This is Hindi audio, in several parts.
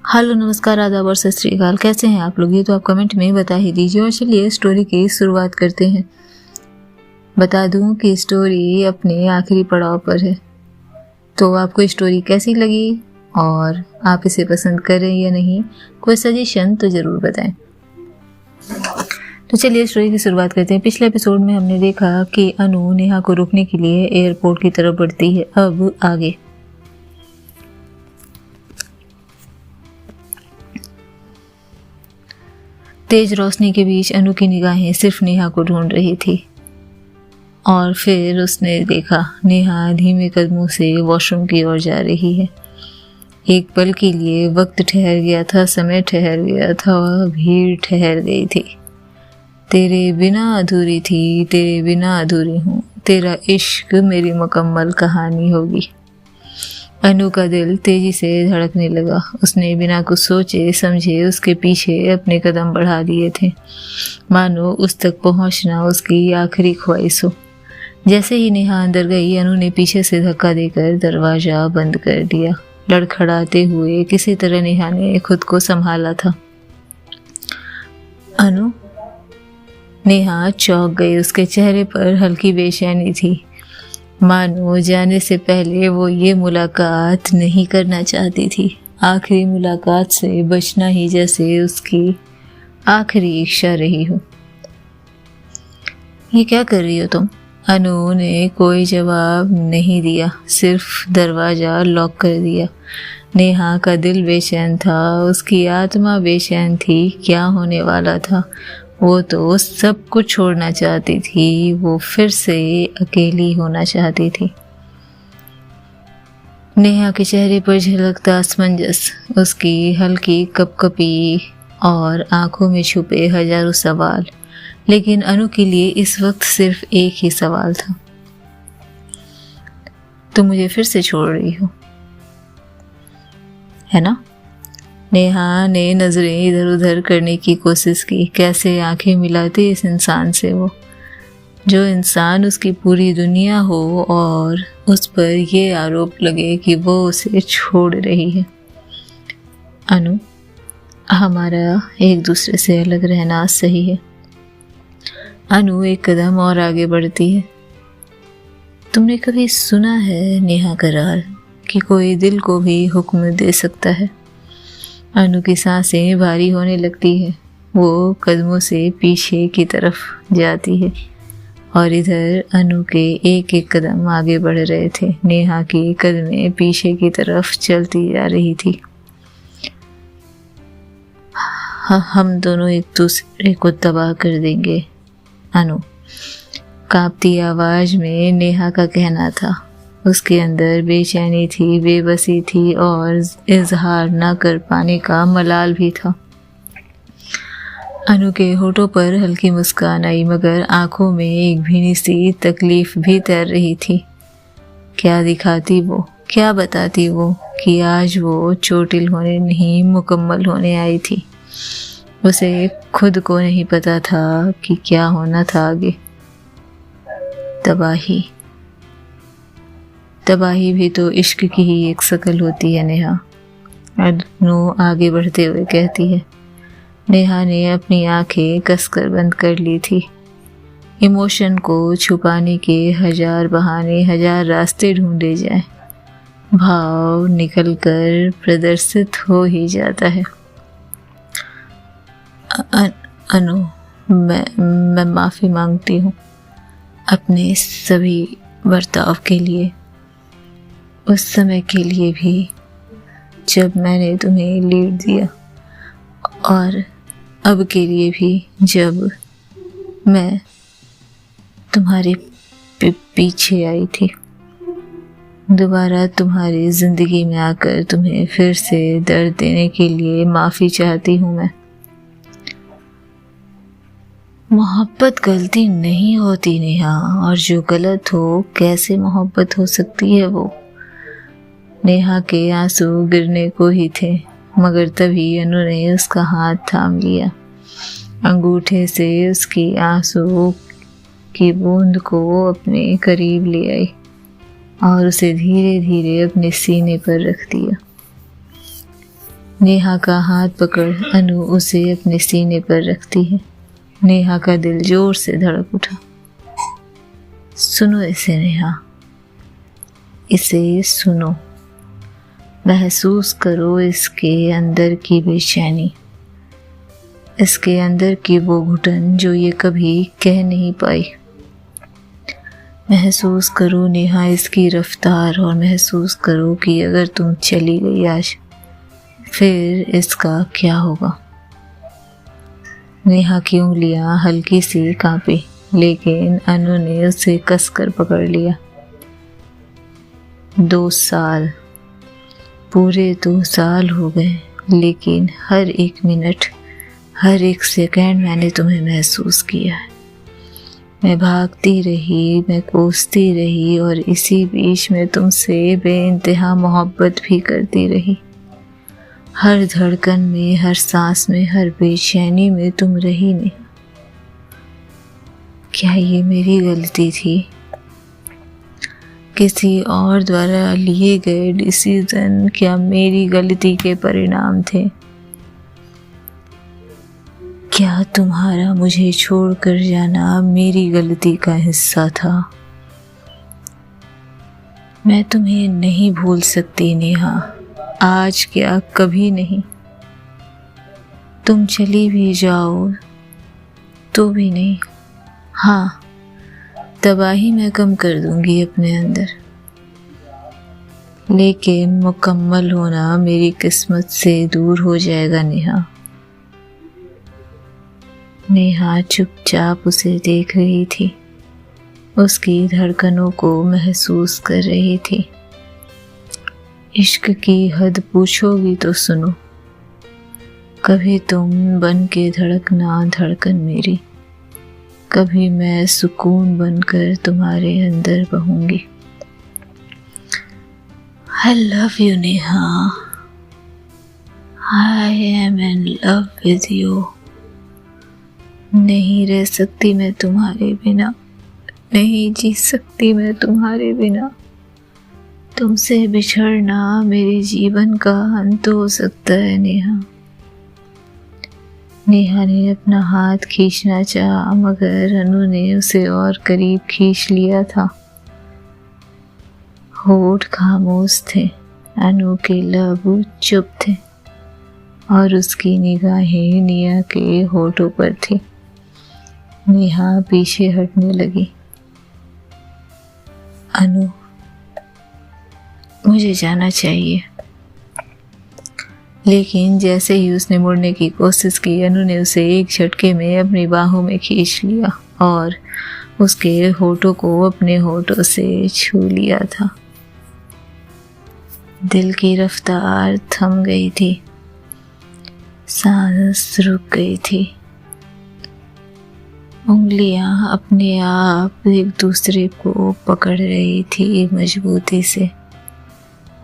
हेलो नमस्कार आदाब और सत श्री अकाल। कैसे हैं आप लोग? ये तो आप कमेंट में बता ही दीजिए। और चलिए स्टोरी की शुरुआत करते हैं। बता दूं कि स्टोरी अपने आखिरी पड़ाव पर है। तो आपको स्टोरी कैसी लगी और आप इसे पसंद करें या नहीं, कोई सजेशन तो ज़रूर बताएं। तो चलिए स्टोरी की शुरुआत करते हैं। पिछले एपिसोड में हमने देखा कि अनु नेहा को रोकने के लिए एयरपोर्ट की तरफ बढ़ती है। अब आगे तेज रोशनी के बीच अनु की निगाहें सिर्फ नेहा को ढूंढ रही थी और फिर उसने देखा नेहा धीमे कदमों से वॉशरूम की ओर जा रही है। एक पल के लिए वक्त ठहर गया था, समय ठहर गया था, भीड़ ठहर गई थी। तेरे बिना अधूरी थी, तेरे बिना अधूरी हूँ, तेरा इश्क मेरी मुकम्मल कहानी होगी। अनु का दिल तेजी से धड़कने लगा। उसने बिना कुछ सोचे समझे उसके पीछे अपने कदम बढ़ा दिए थे, मानो उस तक पहुंचना उसकी आखिरी ख्वाहिश हो। जैसे ही नेहा अंदर गई, अनु ने पीछे से धक्का देकर दरवाजा बंद कर दिया। लड़खड़ाते हुए किसी तरह नेहा ने खुद को संभाला था। अनु? नेहा चौंक गई। उसके चेहरे पर हल्की बेचैनी थी, मानो जाने से पहले वो ये मुलाकात नहीं करना चाहती थी। आखिरी मुलाकात से बचना ही जैसे उसकी आखिरी इच्छा रही हो। ये क्या कर रही हो तुम? अनु ने कोई जवाब नहीं दिया, सिर्फ दरवाज़ा लॉक कर दिया। नेहा का दिल बेचैन था, उसकी आत्मा बेचैन थी। क्या होने वाला था? वो तो सब कुछ छोड़ना चाहती थी। वो फिर से अकेली होना चाहती थी। नेहा के चेहरे पर झलकता असमंजस, उसकी हल्की कपकपी और आंखों में छुपे हजारों सवाल। लेकिन अनु के लिए इस वक्त सिर्फ एक ही सवाल था, तुम मुझे फिर से छोड़ रही हो, है ना? नेहा ने नजरें इधर उधर करने की कोशिश की। कैसे आंखें मिलाती इस इंसान से, वो जो इंसान उसकी पूरी दुनिया हो और उस पर ये आरोप लगे कि वो उसे छोड़ रही है। अनु, हमारा एक दूसरे से अलग रहना सही है। अनु एक कदम और आगे बढ़ती है। तुमने कभी सुना है नेहा करार कि कोई दिल को भी हुक्म दे सकता है? अनु की सांसें भारी होने लगती है। वो कदमों से पीछे की तरफ जाती है और इधर अनु के एक एक कदम आगे बढ़ रहे थे। नेहा की कदमें पीछे की तरफ चलती जा रही थी। हम दोनों एक दूसरे को तबाह कर देंगे, अनु, कांपती आवाज में नेहा का कहना था। उसके अंदर बेचैनी थी, बेबसी थी और इजहार न कर पाने का मलाल भी था। अनु के होठों पर हल्की मुस्कान आई, मगर आंखों में एक भीनी सी तकलीफ भी तैर रही थी। क्या दिखाती वो, क्या बताती वो कि आज वो चोटिल होने नहीं, मुकम्मल होने आई थी। उसे खुद को नहीं पता था कि क्या होना था आगे। तबाही भी तो इश्क की ही एक शक्ल होती है, नेहा, अनु आगे बढ़ते हुए कहती है। नेहा ने अपनी आंखें कसकर बंद कर ली थी। इमोशन को छुपाने के हजार बहाने, हजार रास्ते ढूंढे जाएं, भाव निकलकर प्रदर्शित हो ही जाता है। अनु, मैं माफ़ी मांगती हूँ अपने सभी बर्ताव के लिए, उस समय के लिए भी जब मैंने तुम्हें लीड दिया, और अब के लिए भी जब मैं तुम्हारे पीछे आई थी। दोबारा तुम्हारी ज़िंदगी में आकर तुम्हें फिर से दर्द देने के लिए माफ़ी चाहती हूँ मैं। मोहब्बत गलती नहीं होती नेहा, और जो गलत हो कैसे मोहब्बत हो सकती है वो? नेहा के आंसू गिरने को ही थे, मगर तभी अनु ने उसका हाथ थाम लिया। अंगूठे से उसकी आंसू की बूंद को अपने करीब ले आई और उसे धीरे धीरे अपने सीने पर रख दिया। नेहा का हाथ पकड़ अनु उसे अपने सीने पर रखती है। नेहा का दिल जोर से धड़क उठा। सुनो इसे नेहा, इसे सुनो, महसूस करो इसके अंदर की बेचैनी, इसके अंदर की वो घुटन जो ये कभी कह नहीं पाई। महसूस करो नेहा इसकी रफ्तार, और महसूस करो कि अगर तुम चली गई आज फिर इसका क्या होगा। नेहा की उंगलियां हल्की सी कांपी, लेकिन अनु ने उसे कसकर पकड़ लिया। 2 साल, पूरे 2 साल हो गए, लेकिन हर एक मिनट, हर एक सेकंड मैंने तुम्हें महसूस किया है। मैं भागती रही, मैं कोसती रही, और इसी बीच में तुमसे बेइंतहा मोहब्बत भी करती रही। हर धड़कन में, हर सांस में, हर बेचैनी में तुम रही नहीं। क्या ये मेरी गलती थी? किसी और द्वारा लिए गए डिसीजन क्या मेरी गलती के परिणाम थे? क्या तुम्हारा मुझे छोड़कर जाना मेरी गलती का हिस्सा था? मैं तुम्हें नहीं भूल सकती नेहा, आज क्या कभी नहीं। तुम चली भी जाओ तो भी नहीं। हाँ, तबाही मैं कम कर दूंगी अपने अंदर, लेकिन मुकम्मल होना मेरी किस्मत से दूर हो जाएगा नेहा। नेहा चुपचाप उसे देख रही थी, उसकी धड़कनों को महसूस कर रही थी। इश्क की हद पूछोगी तो सुनो, कभी तुम बन के धड़कना धड़कन मेरी, कभी मैं सुकून बनकर तुम्हारे अंदर बहूंगी। I love you Neha, I am in love with you। नहीं रह सकती मैं तुम्हारे बिना, नहीं जी सकती मैं तुम्हारे बिना। तुमसे बिछड़ना मेरे जीवन का अंत हो सकता है नेहा। नेहा ने अपना हाथ खींचना चाहा, मगर अनु ने उसे और करीब खींच लिया था। होठ खामोश थे, अनु के लब चुप थे, और उसकी निगाहें नेहा के होठों पर थी। नेहा पीछे हटने लगी। अनु, मुझे जाना चाहिए। लेकिन जैसे ही उसने मुड़ने की कोशिश की, अनु ने उसे एक झटके में अपनी बाहों में खींच लिया और उसके होठों को अपने होठों से छू लिया था। दिल की रफ्तार थम गई थी, सांस रुक गई थी। उंगलियां अपने आप एक दूसरे को पकड़ रही थी मजबूती से।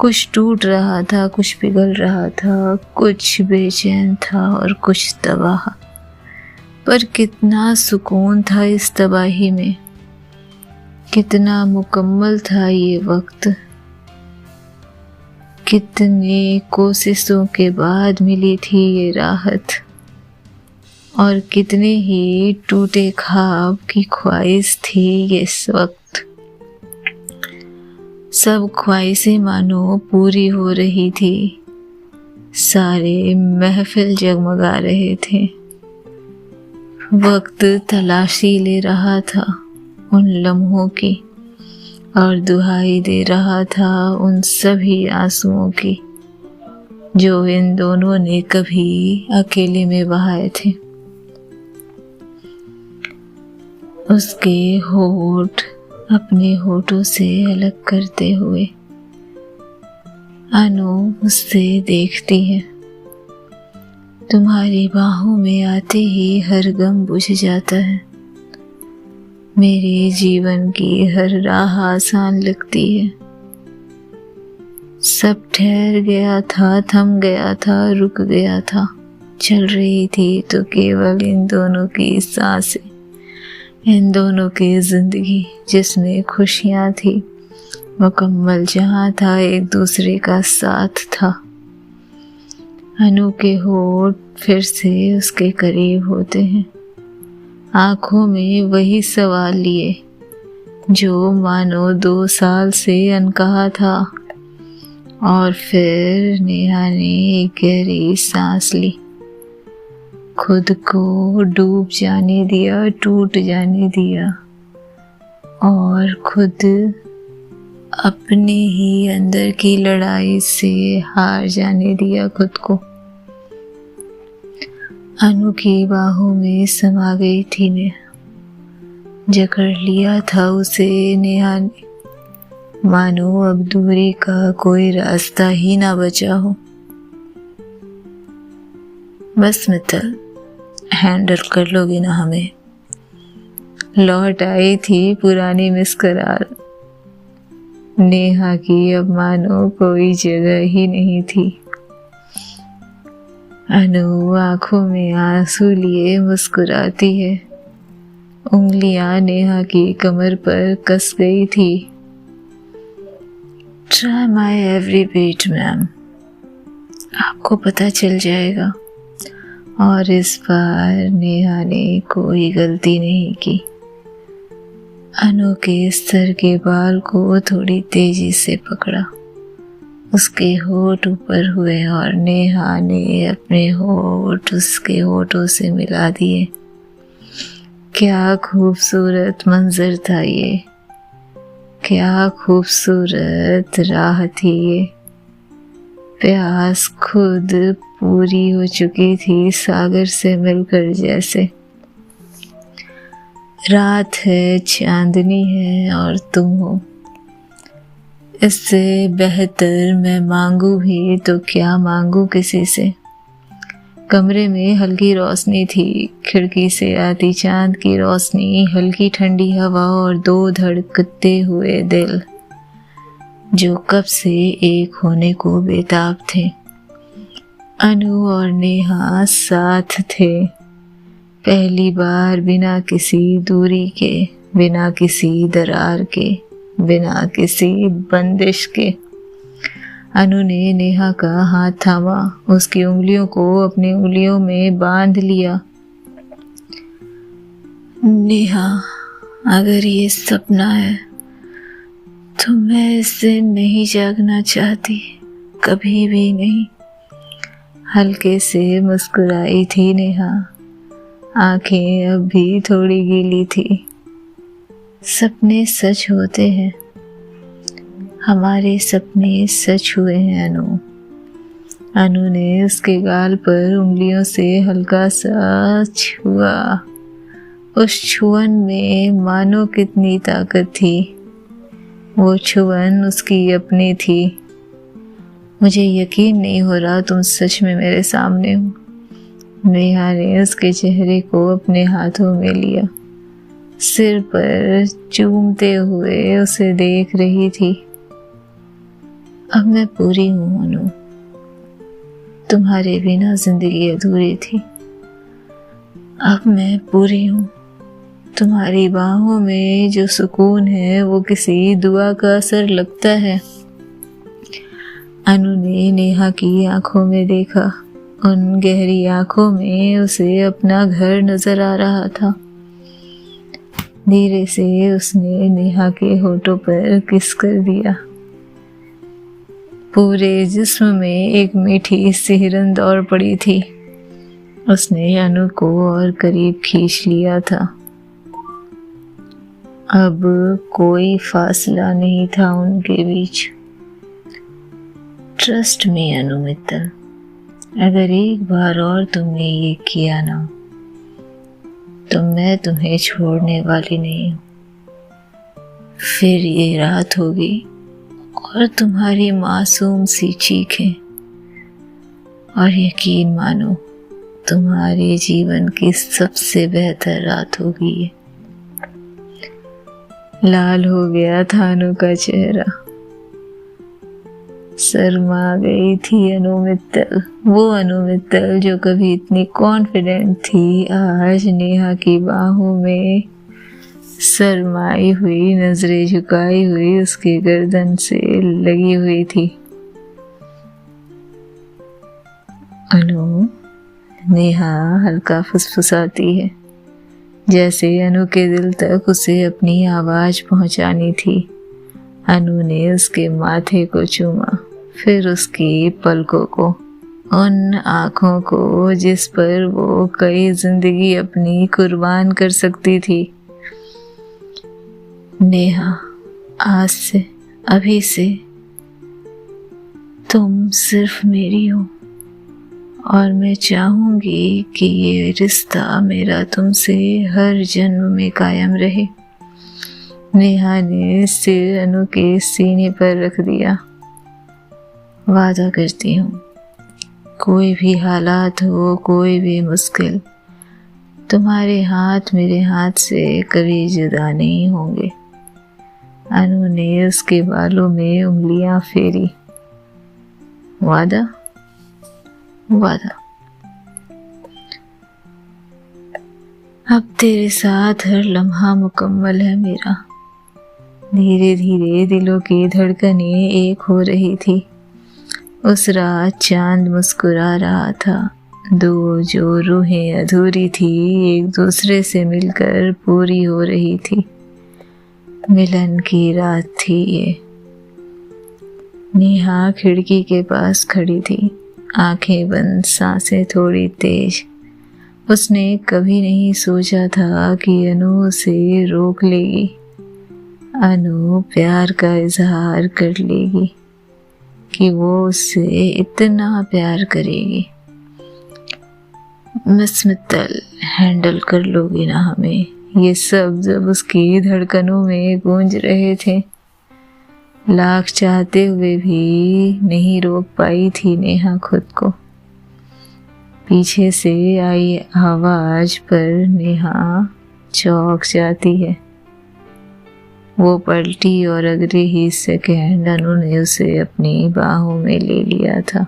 कुछ टूट रहा था, कुछ पिघल रहा था, कुछ बेचैन था और कुछ तबाह। पर कितना सुकून था इस तबाही में, कितना मुकम्मल था ये वक्त। कितने कोशिशों के बाद मिली थी ये राहत, और कितने ही टूटे ख्वाब की ख्वाहिश थी ये इस वक्त। सब ख्वाहिशें मानो पूरी हो रही थी, सारे महफिल जगमगा रहे थे। वक्त तलाशी ले रहा था उन लम्हों की, और दुहाई दे रहा था उन सभी आंसुओं की जो इन दोनों ने कभी अकेले में बहाए थे। उसके होठ अपने होठों से अलग करते हुए अनु उससे देखती है। तुम्हारी बाहों में आते ही हर गम बुझ जाता है, मेरे जीवन की हर राह आसान लगती है। सब ठहर गया था, थम गया था, रुक गया था, चल रही थी तो केवल इन दोनों की सांसें, इन दोनों की जिंदगी जिसमें खुशियां थी, मुकम्मल जहां था एक दूसरे का साथ था। अनु के होठ फिर से उसके करीब होते हैं, आंखों में वही सवाल लिए जो मानो 2 साल से अनकहा था। और फिर नेहा ने एक गहरी सांस ली, खुद को डूब जाने दिया, टूट जाने दिया और खुद अपने ही अंदर की लड़ाई से हार जाने दिया खुद को। अनु की बाहों में समा गई थी नेहा, जकड़ लिया था उसे नेहा ने, मानो अब दूरी का कोई रास्ता ही ना बचा हो। बस मित्तल, हैंडल कर लोगी ना हमें। लौट आई थी पुरानी मुस्कुराहट, नेहा की अब मानो कोई जगह ही नहीं थी। अनु आंखों में आंसू लिए मुस्कुराती है, उंगलियां नेहा की कमर पर कस गई थी। Try my every bit ma'am, आपको पता चल जाएगा। और इस बार नेहा ने कोई गलती नहीं की। अनु के सर के बाल को थोड़ी तेजी से पकड़ा, उसके होठ ऊपर हुए और नेहा ने अपने होठ उसके होठों से मिला दिए। क्या खूबसूरत मंजर था ये, क्या खूबसूरत राह थी ये। प्यास खुद पूरी हो चुकी थी सागर से मिलकर जैसे। रात है, चांदनी है और तुम हो। इससे बेहतर मैं मांगू भी तो क्या मांगू किसी से। कमरे में हल्की रोशनी थी, खिड़की से आती चांद की रोशनी, हल्की ठंडी हवा और 2 धड़कते हुए दिल जो कब से एक होने को बेताब थे। अनु और नेहा साथ थे, पहली बार बिना किसी दूरी के, बिना किसी दरार के, बिना किसी बंदिश के। अनु ने नेहा का हाथ थामा, उसकी उंगलियों को अपनी उंगलियों में बांध लिया। नेहा, अगर ये सपना है तो मैं इससे नहीं जागना चाहती, कभी भी नहीं। हल्के से मुस्कुराई थी नेहा, आंखें अब भी थोड़ी गीली थी। सपने सच होते हैं, हमारे सपने सच हुए हैं अनु। अनु ने उसके गाल पर उंगलियों से हल्का सा छुआ। उस छुअन में मानो कितनी ताकत थी। वो छुअन उसकी अपनी थी। मुझे यकीन नहीं हो रहा तुम सच में मेरे सामने हो। नेहा ने उसके चेहरे को अपने हाथों में लिया, सिर पर चूमते हुए उसे देख रही थी। अब मैं पूरी हूँ अनु, तुम्हारे बिना जिंदगी अधूरी थी। अब मैं पूरी हूँ, तुम्हारी बाहों में जो सुकून है वो किसी दुआ का असर लगता है। अनु ने नेहा की आंखों में देखा, उन गहरी आंखों में उसे अपना घर नजर आ रहा था। धीरे से उसने नेहा के होठों पर किस कर दिया। पूरे जिस्म में एक मीठी सिहरन दौड़ पड़ी थी। उसने अनु को और करीब खींच लिया था। अब कोई फासला नहीं था उनके बीच। ट्रस्ट मी अनु मित्तल, अगर एक बार और तुमने ये किया ना तो मैं तुम्हें छोड़ने वाली नहीं हूँ। फिर ये रात होगी और तुम्हारी मासूम सी चीखें, और यकीन मानो तुम्हारे जीवन की सबसे बेहतर रात होगी ये। लाल हो गया था अनु का चेहरा, शर्मा गई थी अनु मित्तल। वो अनु मित्तल जो कभी इतनी कॉन्फिडेंट थी, आज नेहा की बाहों में शर्माई हुई, नजरें झुकाई हुई उसके गर्दन से लगी हुई थी। अनु, नेहा हल्का फुसफुसाती है, जैसे अनु के दिल तक उसे अपनी आवाज पहुंचानी थी। अनु ने उसके माथे को चूमा, फिर उसकी पलकों को, उन आँखों को जिस पर वो कई जिंदगी अपनी कुर्बान कर सकती थी। नेहा, आज से, अभी से तुम सिर्फ मेरी हो और मैं चाहूंगी कि ये रिश्ता मेरा तुमसे हर जन्म में कायम रहे। नेहा ने सिर अनु के सीने पर रख दिया। वादा करती हूँ, कोई भी हालात हो, कोई भी मुश्किल, तुम्हारे हाथ मेरे हाथ से कभी जुदा नहीं होंगे। अनु ने उसके बालों में उंगलियां फेरी। वादा? वादा। अब तेरे साथ हर लम्हा मुकम्मल है मेरा। धीरे धीरे दिलों की धड़कनें एक हो रही थी। उस रात चांद मुस्कुरा रहा था। दो जो रूहें अधूरी थी एक दूसरे से मिलकर पूरी हो रही थी। मिलन की रात थी ये। नेहा खिड़की के पास खड़ी थी, आंखें बंद, सांसें थोड़ी तेज। उसने कभी नहीं सोचा था कि अनु उसे रोक लेगी, अनु प्यार का इजहार कर लेगी, कि वो उससे इतना प्यार करेगी। मिस मित्तल, हैंडल कर लोगी ना हमें? ये सब जब उसकी धड़कनों में गूंज रहे थे। लाख चाहते हुए भी नहीं रोक पाई थी नेहा खुद को। पीछे से आई आवाज पर नेहा चौंक जाती है। वो पलटी और अगले ही सेकंड अनु ने उसे अपनी बाहों में ले लिया था।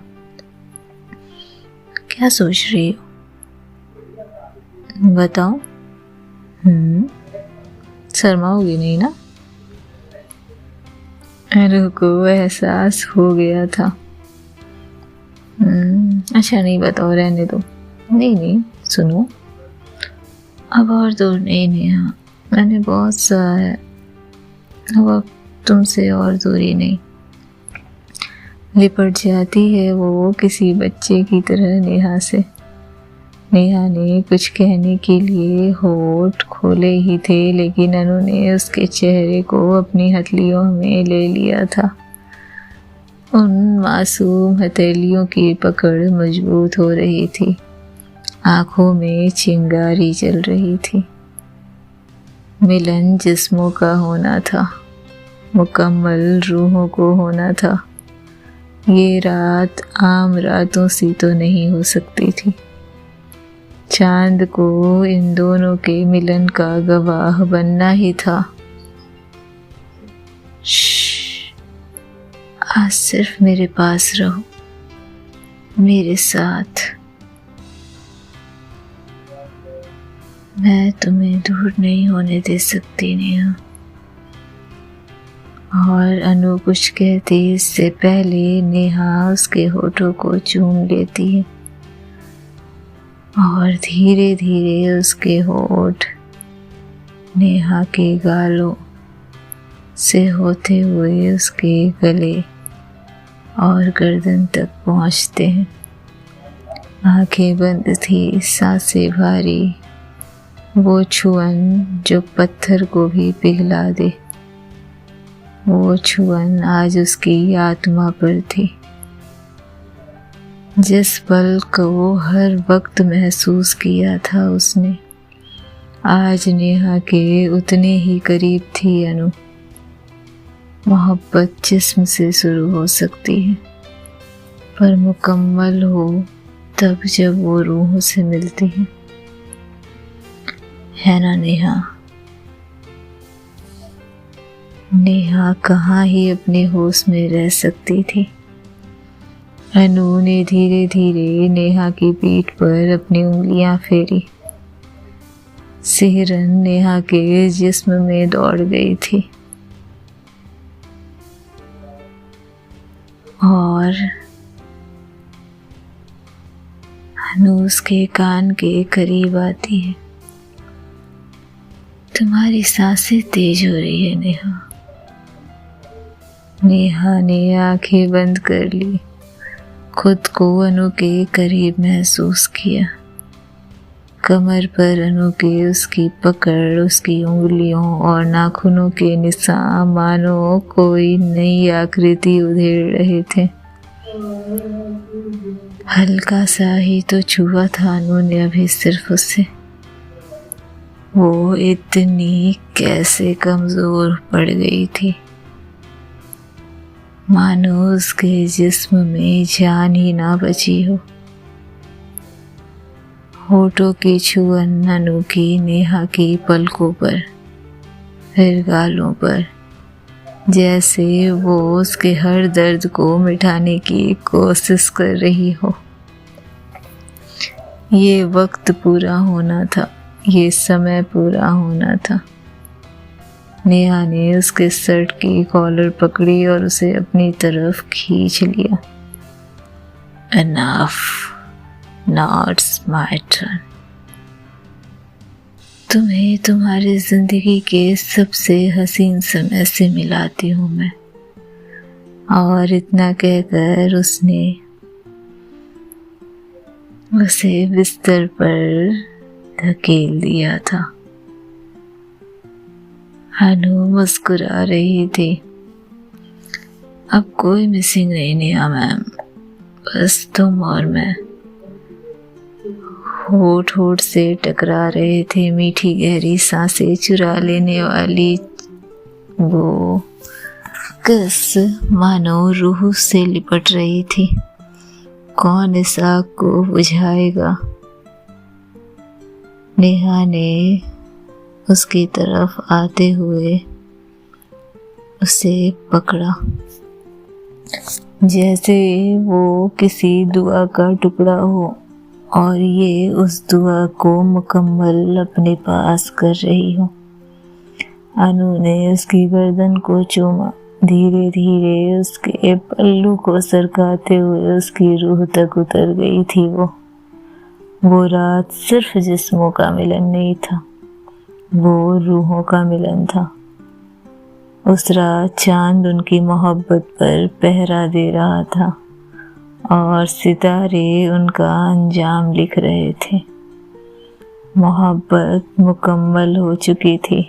क्या सोच रही हो? बताओ। शर्माओगी नहीं ना? अनु को एहसास हो गया था। अच्छा नहीं, बताओ, रहने दो। नहीं, सुनो, अब और दूर नहीं नेहा, मैंने बहुत सहा है। अब तुमसे और दूरी नहीं। लिपट जाती है वो किसी बच्चे की तरह नेहा से। नेहा ने कुछ कहने के लिए होठ खोले ही थे, लेकिन अनु ने उसके चेहरे को अपनी हथेलियों में ले लिया था। उन मासूम हथेलियों की पकड़ मजबूत हो रही थी। आंखों में चिंगारी जल रही थी। मिलन जिस्मों का होना था, मुकम्मल रूहों को होना था। ये रात आम रातों सी तो नहीं हो सकती थी। चांद को इन दोनों के मिलन का गवाह बनना ही था। आज सिर्फ मेरे पास रहो, मेरे साथ। मैं तुम्हें दूर नहीं होने दे सकती नेहा। और अनु कुछ कहती इससे पहले नेहा उसके होठों को चूम लेती है और धीरे धीरे उसके होठ नेहा के गालों से होते हुए उसके गले और गर्दन तक पहुंचते हैं। आंखें बंद थी, सांसें भारी। वो छुअन जो पत्थर को भी पिघला दे, वो छुअन आज उसकी आत्मा पर थी। जिस पल को हर वक्त महसूस किया था उसने, आज नेहा के उतने ही करीब थी अनु। मोहब्बत जिस्म से शुरू हो सकती है, पर मुकम्मल हो तब जब वो रूहों से मिलती है ना नेहा? नेहा कहाँ ही अपने होश में रह सकती थी। अनु ने धीरे धीरे नेहा की पीठ पर अपनी उंगलियां फेरी। सिहरन नेहा के जिस्म में दौड़ गई थी और अनु उसके कान के करीब आती है। तुम्हारी सांसें तेज हो रही है नेहा। नेहा ने आंखें बंद कर ली, खुद को अनु के करीब महसूस किया। कमर पर अनु के उसकी पकड़, उसकी उंगलियों और नाखूनों के निशान मानो कोई नई आकृति उधेड़ रहे थे। हल्का सा ही तो छुआ था अनु ने अभी सिर्फ उससे। वो इतनी कैसे कमजोर पड़ गई थी, मानो उसके जिस्म में जान ही ना बची हो। होठों की छुअन अनु की नेहा की पलकों पर, फिर गालों पर, जैसे वो उसके हर दर्द को मिटाने की कोशिश कर रही हो। ये वक्त पूरा होना था, ये समय पूरा होना था। नेहा ने उसके शर्ट की कॉलर पकड़ी और उसे अपनी तरफ खींच लिया। Enough, now it's my turn। तुम्हें तुम्हारी जिंदगी के सबसे हसीन समय से मिलाती हूँ मैं। और इतना कहकर उसने उसे बिस्तर पर धकेल दिया था। अनु मुस्कुरा रही थी। अब कोई मिसिंग नहीं नेहा मैम, बस तुम और मैं। होठ होठ से टकरा रहे थे मीठी गहरी सांसें चुरा लेने वाली वो कस मानो रूह से लिपट रही थी। कौन इस आग को बुझाएगा? नेहा ने उसकी तरफ आते हुए उसे पकड़ा, जैसे वो किसी दुआ का टुकड़ा हो और ये उस दुआ को मुकम्मल अपने पास कर रही हो। अनु ने उसकी गर्दन को चूमा, धीरे धीरे उसके पल्लू को सरकाते हुए उसकी रूह तक उतर गई थी। वो रात सिर्फ जिस्मों का मिलन नहीं था, वो रूहों का मिलन था। उस रात चांद उनकी मोहब्बत पर पहरा दे रहा था और सितारे उनका अंजाम लिख रहे थे। मोहब्बत मुकम्मल हो चुकी थी,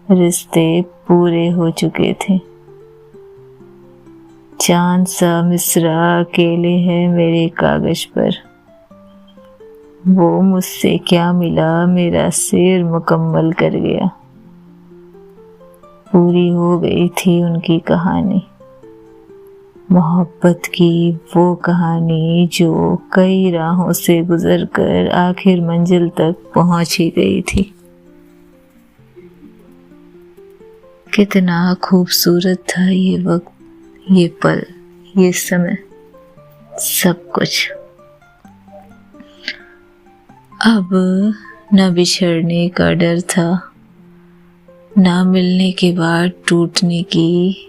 रिश्ते पूरे हो चुके थे। चांद सा मिसरा अकेले है मेरे कागज पर। वो मुझसे क्या मिला मेरा शेर मुकम्मल कर गया। पूरी हो गई थी उनकी कहानी, मोहब्बत की वो कहानी जो कई राहों से गुजरकर आखिर मंजिल तक पहुंच ही गई थी। कितना खूबसूरत था ये वक्त, ये पल, ये समय, सब कुछ। अब न बिछड़ने का डर था, ना मिलने के बाद टूटने की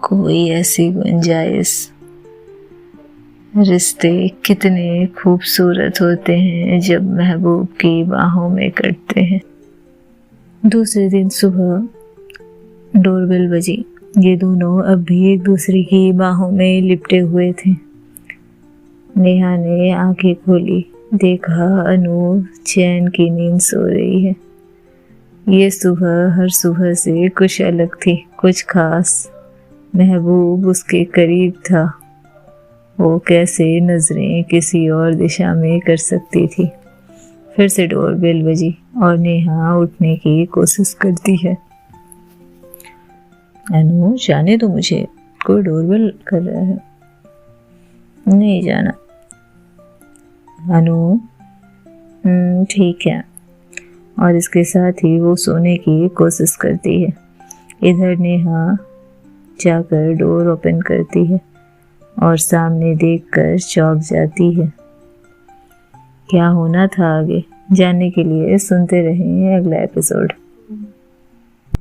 कोई ऐसी गुंजाइश। रिश्ते कितने खूबसूरत होते हैं जब महबूब की बाहों में कटते हैं। दूसरे दिन सुबह डोरबेल बजी। ये दोनों अब भी एक दूसरे की बाहों में लिपटे हुए थे। नेहा ने आंखें खोली, देखा अनु चैन की नींद सो रही है। ये सुबह हर सुबह से कुछ अलग थी, कुछ खास। महबूब उसके करीब था, वो कैसे नजरें किसी और दिशा में कर सकती थी। फिर से डोरबेल बजी और नेहा उठने की कोशिश करती है। अनु जाने दो मुझे, कोई डोरबेल कर रहा है। नहीं जाना अनु। ठीक है। और इसके साथ ही वो सोने की कोशिश करती है। इधर नेहा जाकर डोर ओपन करती है और सामने देखकर चौंक जाती है। क्या होना था आगे जानने के लिए सुनते रहें अगला एपिसोड।